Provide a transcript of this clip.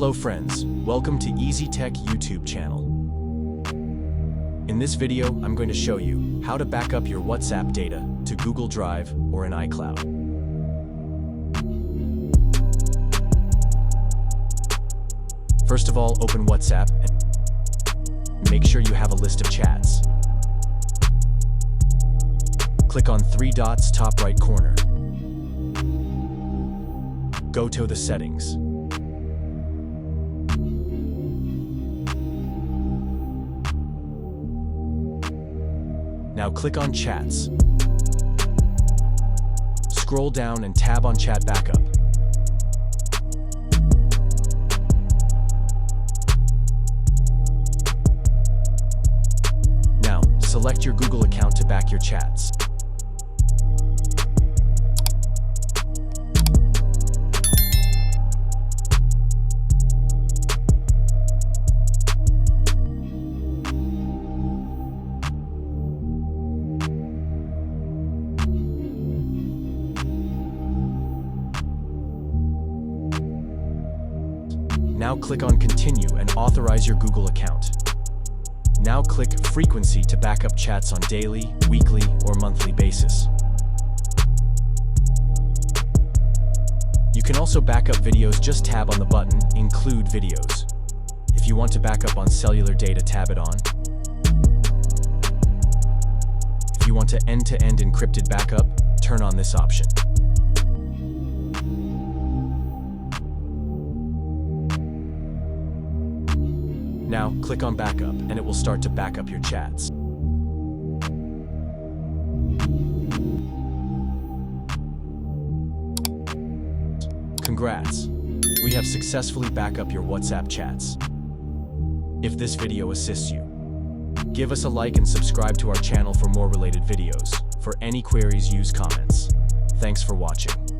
Hello friends, welcome to EazyTech YouTube channel. In this video, I'm going to show you how to back up your WhatsApp data to Google Drive or in iCloud. First of all, open WhatsApp and make sure you have a list of chats. Click on three dots top right corner. Go to the settings. Now click on Chats. Scroll down and tab on Chat Backup. Now, select your Google account to back your chats. Now click on Continue and authorize your Google account. Now click Frequency to back up chats on daily, weekly, or monthly basis. You can also back up videos, just tab on the button, Include Videos. If you want to back up on cellular data, tab it on. If you want to end-to-end encrypted backup, turn on this option. Now, click on Backup, and it will start to back up your chats. Congrats! We have successfully backed up your WhatsApp chats. If this video assists you, give us a like and subscribe to our channel for more related videos. For any queries, use comments. Thanks for watching.